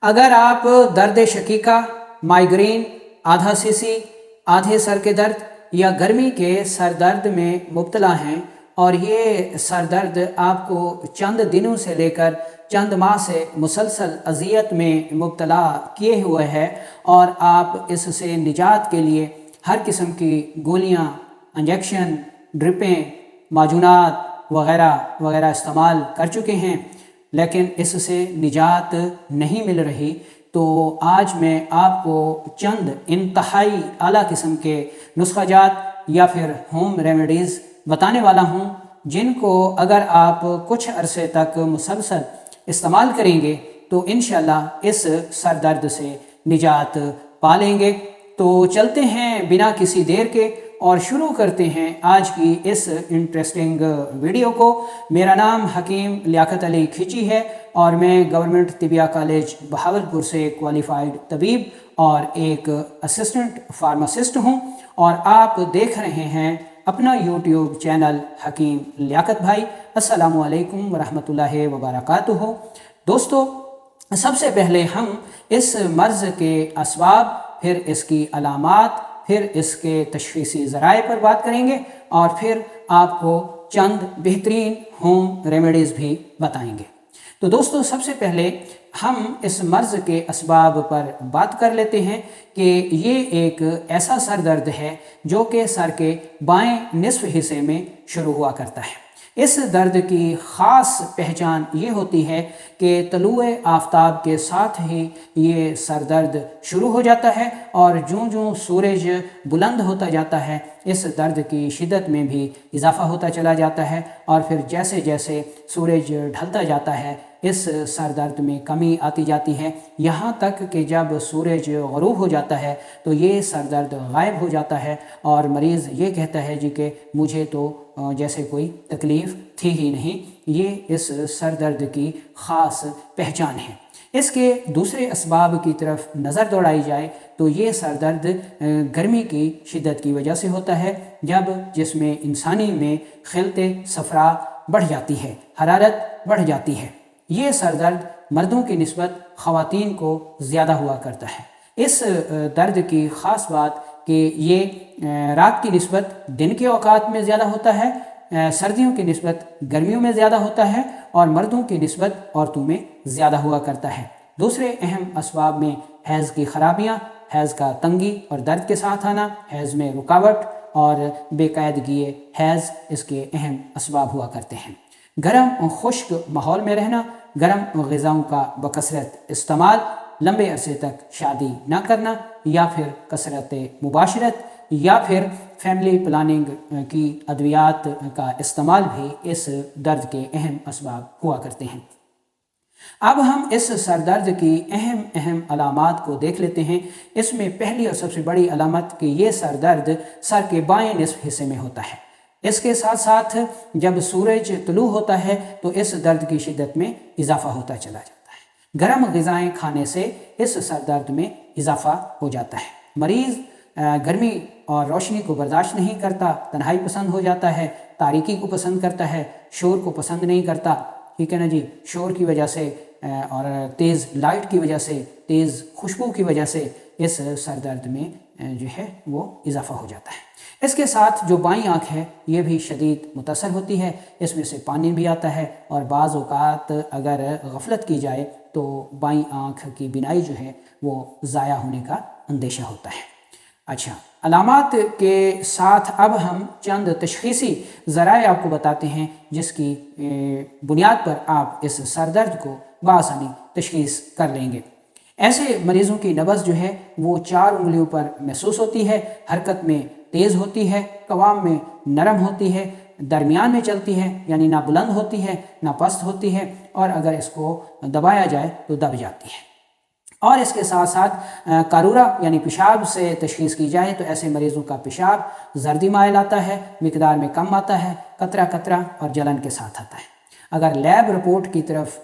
اگر آپ درد شقیقہ، مائیگرین، آدھا سیسی، آدھے سر کے درد یا گرمی کے سر درد میں مبتلا ہیں اور یہ سر درد آپ کو چند دنوں سے لے کر چند ماہ سے مسلسل اذیت میں مبتلا کیے ہوئے ہے اور آپ اس سے نجات کے لیے ہر قسم کی گولیاں، انجیکشن، ڈرپیں، معجونات وغیرہ وغیرہ استعمال کر چکے ہیں لیکن اس سے نجات نہیں مل رہی، تو آج میں آپ کو چند انتہائی اعلیٰ قسم کے نسخہ جات یا پھر ہوم ریمیڈیز بتانے والا ہوں جن کو اگر آپ کچھ عرصے تک مسلسل استعمال کریں گے تو انشاءاللہ اس سر درد سے نجات پا لیں گے۔ تو چلتے ہیں بنا کسی دیر کے اور شروع کرتے ہیں آج کی اس انٹرسٹنگ ویڈیو کو۔ میرا نام حکیم لیاقت علی کھچی ہے اور میں گورنمنٹ طبیہ کالج بہاولپور سے کوالیفائڈ طبیب اور ایک اسسٹنٹ فارماسسٹ ہوں، اور آپ دیکھ رہے ہیں اپنا یوٹیوب چینل حکیم لیاقت بھائی۔ السلام علیکم ورحمۃ اللہ وبرکاتہ۔ دوستو، سب سے پہلے ہم اس مرض کے اسباب، پھر اس کی علامات، پھر اس کے تشخیصی ذرائع پر بات کریں گے اور پھر آپ کو چند بہترین ہوم ریمیڈیز بھی بتائیں گے۔ تو دوستو، سب سے پہلے ہم اس مرض کے اسباب پر بات کر لیتے ہیں کہ یہ ایک ایسا سر درد ہے جو کہ سر کے بائیں نصف حصے میں شروع ہوا کرتا ہے۔ اس درد کی خاص پہچان یہ ہوتی ہے کہ طلوع آفتاب کے ساتھ ہی یہ سر درد شروع ہو جاتا ہے اور جوں جوں سورج بلند ہوتا جاتا ہے اس درد کی شدت میں بھی اضافہ ہوتا چلا جاتا ہے، اور پھر جیسے جیسے سورج ڈھلتا جاتا ہے اس سر درد میں کمی آتی جاتی ہے، یہاں تک کہ جب سورج غروب ہو جاتا ہے تو یہ سر درد غائب ہو جاتا ہے اور مریض یہ کہتا ہے جی کہ مجھے تو جیسے کوئی تکلیف تھی ہی نہیں۔ یہ اس سر درد کی خاص پہچان ہے۔ اس کے دوسرے اسباب کی طرف نظر دوڑائی جائے تو یہ سر درد گرمی کی شدت کی وجہ سے ہوتا ہے، جب جسم انسانی میں خلط صفرا بڑھ جاتی ہے، حرارت بڑھ جاتی ہے۔ یہ سر درد مردوں کی نسبت خواتین کو زیادہ ہوا کرتا ہے۔ اس درد کی خاص بات کہ یہ رات کی نسبت دن کے اوقات میں زیادہ ہوتا ہے، سردیوں کی نسبت گرمیوں میں زیادہ ہوتا ہے اور مردوں کی نسبت عورتوں میں زیادہ ہوا کرتا ہے۔ دوسرے اہم اسباب میں حیض کی خرابیاں، حیض کا تنگی اور درد کے ساتھ آنا، حیض میں رکاوٹ اور بے قاعدگی حیض اس کے اہم اسباب ہوا کرتے ہیں۔ گرم اور خشک ماحول میں رہنا، گرم غذاؤں کا بکثرت استعمال، لمبے عرصے تک شادی نہ کرنا یا پھر کثرت مباشرت یا پھر فیملی پلاننگ کی ادویات کا استعمال بھی اس درد کے اہم اسباب ہوا کرتے ہیں۔ اب ہم اس سر درد کی اہم علامات کو دیکھ لیتے ہیں۔ اس میں پہلی اور سب سے بڑی علامت کہ یہ سر درد سر کے بائیں نصف حصے میں ہوتا ہے۔ اس کے ساتھ ساتھ جب سورج طلوع ہوتا ہے تو اس درد کی شدت میں اضافہ ہوتا چلا جاتا ہے۔ گرم غذائیں کھانے سے اس سر درد میں اضافہ ہو جاتا ہے۔ مریض گرمی اور روشنی کو برداشت نہیں کرتا، تنہائی پسند ہو جاتا ہے، تاریکی کو پسند کرتا ہے، شور کو پسند نہیں کرتا، ٹھیک ہے نا جی، شور کی وجہ سے اور تیز لائٹ کی وجہ سے، تیز خوشبو کی وجہ سے اس سر درد میں جو ہے وہ اضافہ ہو جاتا ہے۔ اس کے ساتھ جو بائیں آنکھ ہے یہ بھی شدید متاثر ہوتی ہے، اس میں سے پانی بھی آتا ہے اور بعض اوقات اگر غفلت کی جائے تو بائیں آنکھ کی بینائی جو ہے وہ ضائع ہونے کا اندیشہ ہوتا ہے۔ اچھا، علامات کے ساتھ اب ہم چند تشخیصی ذرائع آپ کو بتاتے ہیں جس کی بنیاد پر آپ اس سر درد کو بآسانی تشخیص کر لیں گے۔ ایسے مریضوں کی نبض جو ہے وہ 4 انگلیوں پر محسوس ہوتی ہے، حرکت میں تیز ہوتی ہے، قوام میں نرم ہوتی ہے، درمیان میں چلتی ہے، یعنی نہ بلند ہوتی ہے نہ پست ہوتی ہے، اور اگر اس کو دبایا جائے تو دب جاتی ہے۔ اور اس کے ساتھ ساتھ قارورہ یعنی پیشاب سے تشخیص کی جائے تو ایسے مریضوں کا پیشاب زردی مائل آتا ہے، مقدار میں کم آتا ہے، قطرہ قطرہ اور جلن کے ساتھ آتا ہے۔ اگر لیب رپورٹ کی طرف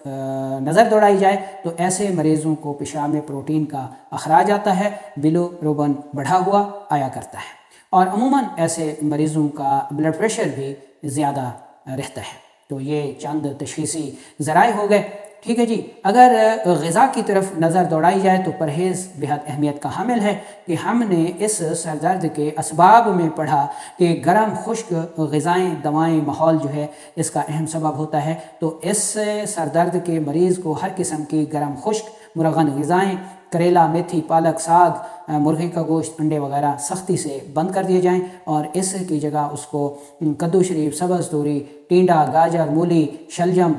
نظر دوڑائی جائے تو ایسے مریضوں کو پیشاب میں پروٹین کا اخراج آتا ہے، بلیروبن بڑھا ہوا آیا کرتا ہے، اور عموماً ایسے مریضوں کا بلڈ پریشر بھی زیادہ رہتا ہے۔ تو یہ چند تشخیصی ذرائع ہو گئے۔ ٹھیک ہے جی۔ اگر غذا کی طرف نظر دوڑائی جائے تو پرہیز بہت اہمیت کا حامل ہے کہ ہم نے اس سر درد کے اسباب میں پڑھا کہ گرم خشک غذائیں دوائیں ماحول جو ہے اس کا اہم سبب ہوتا ہے۔ تو اس سر درد کے مریض کو ہر قسم کی گرم خشک مرغن غذائیں، کریلا، میتھی، پالک، ساگ، مرغی کا گوشت، انڈے وغیرہ سختی سے بند کر دیے جائیں، اور اس کی جگہ اس کو کدو شریف، سبز توری، ٹینڈا، گاجر، مولی، شلجم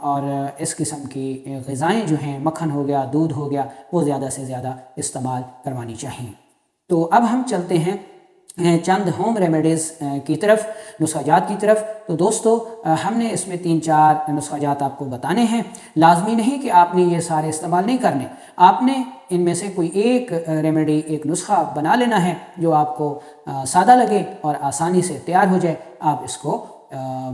اور اس قسم کی غذائیں جو ہیں، مکھن ہو گیا، دودھ ہو گیا، وہ زیادہ سے زیادہ استعمال کروانی چاہیے۔ تو اب ہم چلتے ہیں چند ہوم ریمیڈیز کی طرف، نسخہ جات کی طرف۔ تو دوستو ہم نے اس میں 3-4 نسخہ جات آپ کو بتانے ہیں۔ لازمی نہیں کہ آپ نے یہ سارے استعمال نہیں کرنے، آپ نے ان میں سے کوئی ایک ریمیڈی، ایک نسخہ بنا لینا ہے جو آپ کو سادہ لگے اور آسانی سے تیار ہو جائے، آپ اس کو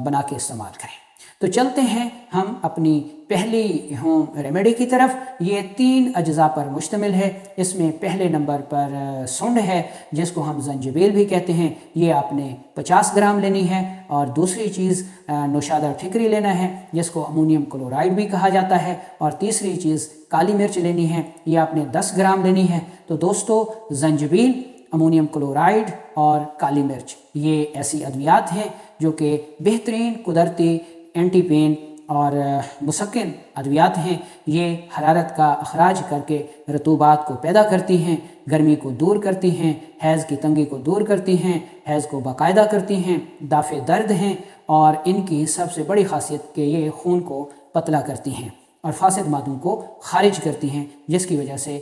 بنا کے استعمال کریں۔ تو چلتے ہیں ہم اپنی پہلی ہوم ریمیڈی کی طرف۔ یہ 3 اجزاء پر مشتمل ہے۔ اس میں پہلے نمبر پر سنڈ ہے، جس کو ہم زنجبیل بھی کہتے ہیں، یہ آپ نے 50 گرام لینی ہے، اور دوسری چیز نوشادہ ٹھکری لینا ہے، جس کو امونیم کلورائڈ بھی کہا جاتا ہے، اور تیسری چیز کالی مرچ لینی ہے، یہ آپ نے 10 گرام لینی ہے۔ تو دوستو زنجبیل، امونیم کلورائڈ اور کالی مرچ یہ ایسی ادویات ہیں جو کہ بہترین قدرتی اینٹی پین اور مسکن ادویات ہیں۔ یہ حرارت کا اخراج کر کے رطوبات کو پیدا کرتی ہیں، گرمی کو دور کرتی ہیں، حیض کی تنگی کو دور کرتی ہیں، حیض کو باقاعدہ کرتی ہیں، دافع درد ہیں، اور ان کی سب سے بڑی خاصیت کہ یہ خون کو پتلا کرتی ہیں اور فاسد مادوں کو خارج کرتی ہیں، جس کی وجہ سے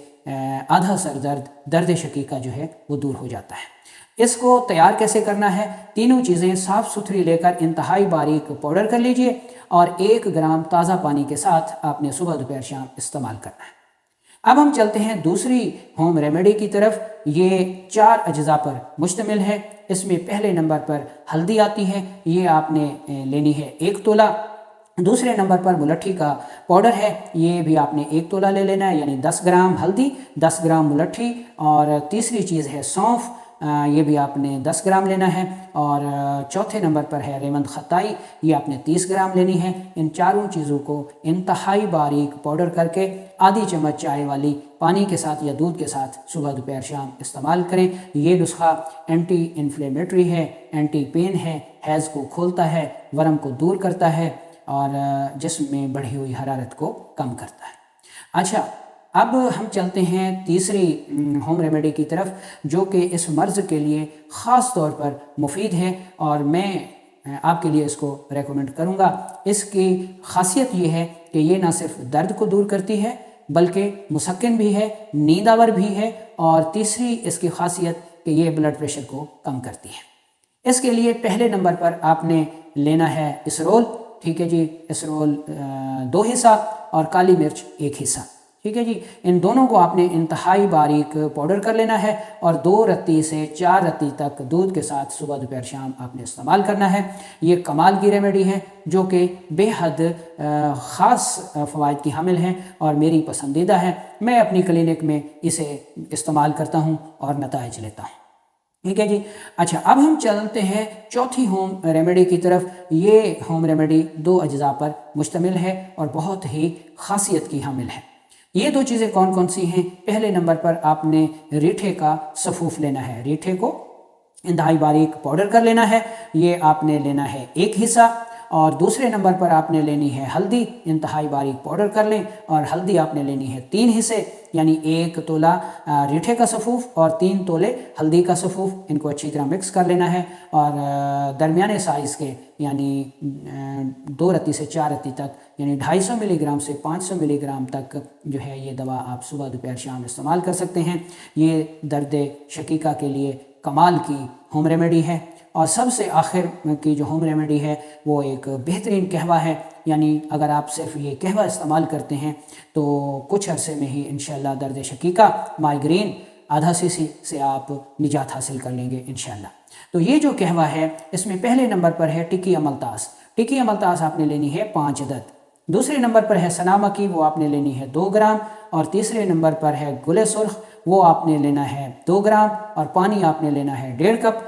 آدھا سر درد، درد شقیقہ جو ہے وہ دور ہو جاتا ہے۔ اس کو تیار کیسے کرنا ہے؟ تینوں چیزیں صاف ستھری لے کر انتہائی باریک پاؤڈر کر لیجئے، اور 1 گرام تازہ پانی کے ساتھ آپ نے صبح دوپہر شام استعمال کرنا ہے۔ اب ہم چلتے ہیں دوسری ہوم ریمیڈی کی طرف۔ یہ 4 اجزاء پر مشتمل ہے۔ اس میں پہلے نمبر پر ہلدی آتی ہے، یہ آپ نے لینی ہے 1 تولہ۔ دوسرے نمبر پر ملٹھی کا پاؤڈر ہے، یہ بھی آپ نے 1 تولہ لے لینا ہے، یعنی 10 گرام ہلدی، 10 گرام ملٹھی، اور تیسری چیز ہے سونف، یہ بھی آپ نے 10 گرام لینا ہے، اور چوتھے نمبر پر ہے ریوند خطائی، یہ آپ نے 30 گرام لینی ہے۔ ان چاروں چیزوں کو انتہائی باریک پاؤڈر کر کے آدھی چمچ چائے والی پانی کے ساتھ یا دودھ کے ساتھ صبح دوپہر شام استعمال کریں۔ یہ نسخہ اینٹی انفلیمیٹری ہے، اینٹی پین ہے، حیض کو کھولتا ہے، ورم کو دور کرتا ہے، اور جسم میں بڑھی ہوئی حرارت کو کم کرتا ہے۔ اچھا، اب ہم چلتے ہیں تیسری ہوم ریمیڈی کی طرف، جو کہ اس مرض کے لیے خاص طور پر مفید ہے، اور میں آپ کے لیے اس کو ریکمنڈ کروں گا۔ اس کی خاصیت یہ ہے کہ یہ نہ صرف درد کو دور کرتی ہے بلکہ مسکن بھی ہے، نیند آور بھی ہے، اور تیسری اس کی خاصیت کہ یہ بلڈ پریشر کو کم کرتی ہے۔ اس کے لیے پہلے نمبر پر آپ نے لینا ہے اسرول، ٹھیک ہے جی، اسرول 2 حصہ اور کالی مرچ 1 حصہ، ٹھیک ہے جی۔ ان دونوں کو آپ نے انتہائی باریک پاؤڈر کر لینا ہے، اور 2 رتی سے 4 رتی تک دودھ کے ساتھ صبح دوپہر شام آپ نے استعمال کرنا ہے۔ یہ کمال کی ریمیڈی ہے جو کہ بے حد خاص فوائد کی حامل ہیں اور میری پسندیدہ ہے۔ میں اپنی کلینک میں اسے استعمال کرتا ہوں اور نتائج لیتا ہوں، ٹھیک ہے جی۔ اچھا، اب ہم چلتے ہیں چوتھی ہوم ریمیڈی کی طرف۔ یہ ہوم ریمیڈی 2 اجزاء پر مشتمل ہے اور بہت ہی خاصیت کی حامل ہے۔ یہ 2 چیزیں کون کون سی ہیں؟ پہلے نمبر پر آپ نے ریٹھے کا سفوف لینا ہے، ریٹھے کو انتہائی باریک پاؤڈر کر لینا ہے، یہ آپ نے لینا ہے 1 حصہ۔ اور دوسرے نمبر پر آپ نے لینی ہے ہلدی، انتہائی باریک پاؤڈر کر لیں، اور ہلدی آپ نے لینی ہے 3 حصے، یعنی 1 تولہ ریٹھے کا سفوف اور 3 تولے ہلدی کا سفوف۔ ان کو اچھی طرح مکس کر لینا ہے، اور درمیانے سائز کے یعنی 2 رتی سے 4 رتی تک، یعنی 250 ملی گرام سے 500 ملی گرام تک جو ہے یہ دوا آپ صبح دوپہر شام استعمال کر سکتے ہیں۔ یہ درد شقیقہ کے لیے کمال کی ہوم ریمیڈی ہے۔ اور سب سے آخر کی جو ہوم ریمیڈی ہے وہ ایک بہترین قہوہ ہے، یعنی اگر آپ صرف یہ قہوہ استعمال کرتے ہیں تو کچھ عرصے میں ہی انشاءاللہ درد شقیقہ، مائیگرین، آدھا CC سے آپ نجات حاصل کر لیں گے انشاءاللہ۔ تو یہ جو قہوہ ہے اس میں پہلے نمبر پر ہے ٹکی املتاس، ٹکی املتاس آپ نے لینی ہے 5 عدد۔ دوسرے نمبر پر ہے سنا مکی، وہ آپ نے لینی ہے 2 گرام، اور تیسرے نمبر پر ہے گلے سرخ، وہ آپ نے لینا ہے 2 گرام، اور پانی آپ نے لینا ہے 1.5 کپ۔